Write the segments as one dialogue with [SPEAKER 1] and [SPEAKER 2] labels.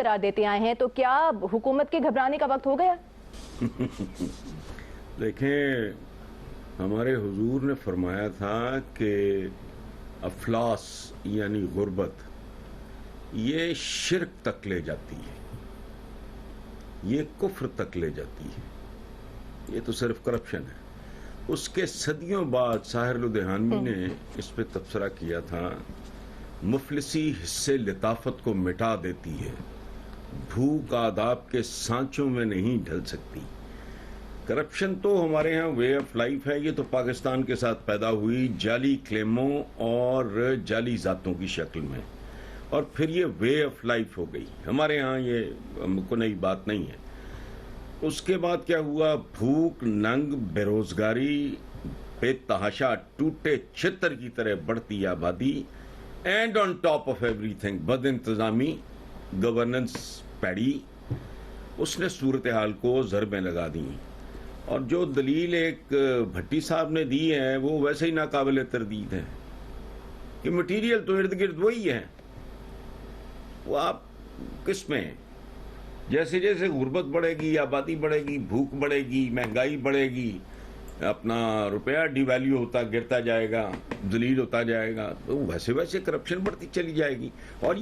[SPEAKER 1] قرار دیتے آئے ہیں، تو کیا حکومت کے گھبرانے کا وقت ہو گیا؟
[SPEAKER 2] دیکھیں، ہمارے حضور نے فرمایا تھا کہ افلاس یعنی غربت یہ شرک تک لے جاتی ہے، یہ کفر تک لے جاتی ہے، یہ تو صرف کرپشن ہے۔ اس کے صدیوں بعد ساحر لدھیانوی نے اس پہ تبصرہ کیا تھا، مفلسی حصے لطافت کو مٹا دیتی ہے، بھوک آداب کے سانچوں میں نہیں ڈھل سکتی۔ کرپشن تو ہمارے ہاں وے آف لائف ہے، یہ تو پاکستان کے ساتھ پیدا ہوئی جعلی کلیموں اور جعلی ذاتوں کی شکل میں، اور پھر یہ وے آف لائف ہو گئی ہمارے ہاں، یہ کوئی نئی بات نہیں ہے۔ اس کے بعد کیا ہوا؟ بھوک، ننگ، بے روزگاری، بے تحاشا ٹوٹے چھتر کی طرح بڑھتی آبادی، and on top of every thing بد انتظامی، گورننس پیڑی، اس نے صورتحال کو ضربیں لگا دیں۔ اور جو دلیل ایک بھٹی صاحب نے دی ہے وہ ویسے ہی ناقابل تردید ہے کہ مٹیریل تو ارد گرد وہی ہے، وہ آپ کس میں جیسے جیسے غربت بڑھے گی، آبادی بڑھے گی، بھوک بڑھے گی، مہنگائی بڑھے گی، اپنا روپیہ ڈی ویلیو ہوتا گرتا جائے گا، ذلیل ہوتا جائے گا، تو ویسے ویسے کرپشن بڑھتی چلی جائے گی۔ اور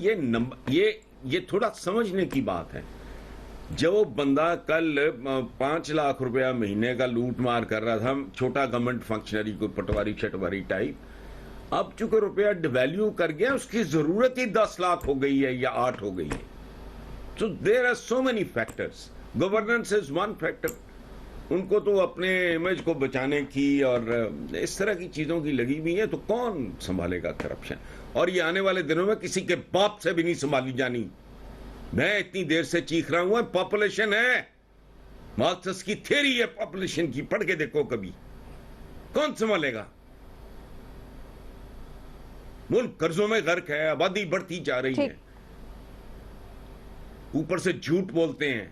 [SPEAKER 2] یہ تھوڑا سمجھنے کی بات ہے۔ جو بندہ کل 5 لاکھ روپیہ مہینے کا لوٹ مار کر رہا تھا، چھوٹا گورنمنٹ فنکشنری کو پٹواری شٹواری ٹائپ، اب چونکہ روپیہ ڈیویلیو کر گیا، اس کی ضرورت ہی 10 لاکھ ہو گئی ہے یا 8 ہو گئی ہے۔ So there are so many factors. Governance is one factor. ان کو تو اپنے امیج کو بچانے کی اور اس طرح کی چیزوں کی لگی ہوئی ہے، تو کون سنبھالے گا کرپشن؟ اور یہ آنے والے دنوں میں کسی کے باپ سے بھی نہیں سنبھالی جانی۔ میں اتنی دیر سے چیخ رہا ہوں، پاپولیشن ہے، مارکسس کی تھیوری ہے پاپولیشن کی، پڑھ کے دیکھو کبھی، کون سنبھالے گا؟ ملک قرضوں میں غرق ہے، آبادی بڑھتی جا رہی ہے، اوپر سے جھوٹ بولتے ہیں،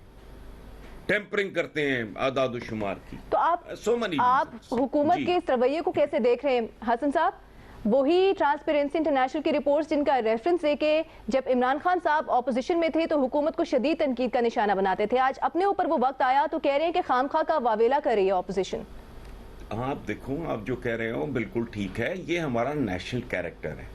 [SPEAKER 2] ٹیمپرنگ کرتے ہیں اعداد و شمار کی۔
[SPEAKER 1] تو آپ حکومت کے اس رویے کو کیسے دیکھ رہے ہیں حسن صاحب؟ وہی ٹرانسپیرنسی انٹرنیشنل کی رپورٹس جن کا ریفرنس دے کے جب عمران خان صاحب اپوزیشن میں تھے تو حکومت کو شدید تنقید کا نشانہ بناتے تھے، آج اپنے اوپر وہ وقت آیا تو کہہ رہے ہیں کہ خام خواہ کا واویلا کر رہی ہے اپوزیشن۔
[SPEAKER 2] آپ دیکھو، آپ جو کہہ رہے ہو بالکل ٹھیک ہے، یہ ہمارا نیشنل کیریکٹر ہے۔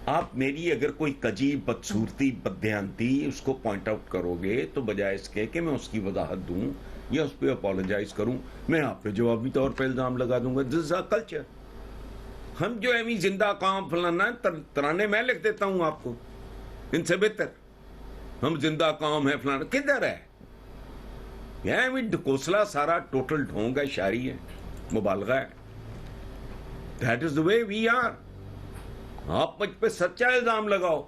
[SPEAKER 2] آپ میری اگر کوئی کجی، بدصورتی، بددھیانتی اس کو پوائنٹ آؤٹ کرو گے تو بجائے اس کے کہ میں اس کی وضاحت دوں یا اس پہ اپولوجائز کروں، میں آپ پہ جوابی طور پہ الزام لگا دوں گا۔ دس از اے کلچر۔ ہم جو ہے زندہ کام فلانا ترانے میں لکھ دیتا ہوں آپ کو، ان سے بہتر ہم زندہ کام ہے فلانا، کدھر ہے؟ یہ ڈھکوسلا سارا ٹوٹل ڈھونگ ہے، شاعری ہے، مبالغہ ہے۔ That is the way we are. آپ مجھ پہ سچا الزام لگاؤ،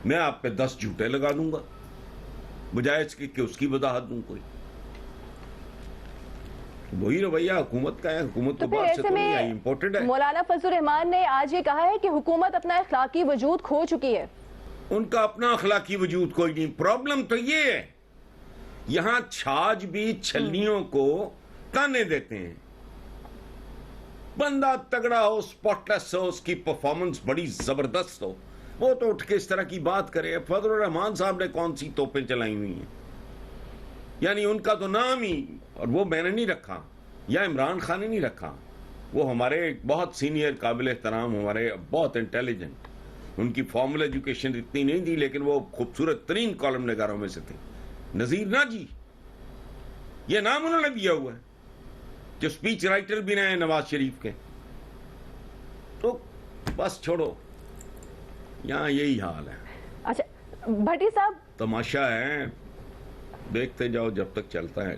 [SPEAKER 2] میں آپ پہ 10 جھوٹے لگا دوں گا، بجائے اس کی کہ اس کی وضاحت دوں کوئی۔ وہی رویہ حکومت کا ہے، حکومت کو باہر سے تو نہیں آئی، امپورٹڈ ہے۔
[SPEAKER 1] مولانا فضل الرحمان نے آج یہ کہا ہے کہ حکومت اپنا اخلاقی وجود کھو چکی ہے۔
[SPEAKER 2] ان کا اپنا اخلاقی وجود کوئی نہیں، پرابلم تو یہ ہے یہاں چھاج بھی چھلنیوں کو تانے دیتے ہیں۔ بندہ تگڑا ہو، سپاٹلیس ہو، اس کی پرفارمنس بڑی زبردست ہو، وہ تو اٹھ کے اس طرح کی بات کرے۔ فضل الرحمان صاحب نے کون سی توپیں چلائی ہوئی ہیں؟ یعنی ان کا تو نام ہی، اور وہ میں نے نہیں رکھا یا عمران خان نے نہیں رکھا، وہ ہمارے بہت سینئر قابل احترام، ہمارے بہت انٹیلیجنٹ، ان کی فارمل ایجوکیشن اتنی نہیں تھی لیکن وہ خوبصورت ترین کالم نگاروں میں سے تھے، نذیر ناجی، یہ نام انہوں نے دیا ہوا ہے، جو سپیچ رائٹر بھی رہے ہیں نواز شریف کے۔ تو بس چھوڑو، یہاں یہی حال ہے۔
[SPEAKER 1] اچھا بھٹی صاحب،
[SPEAKER 2] تماشا ہے، دیکھتے جاؤ جب تک چلتا ہے۔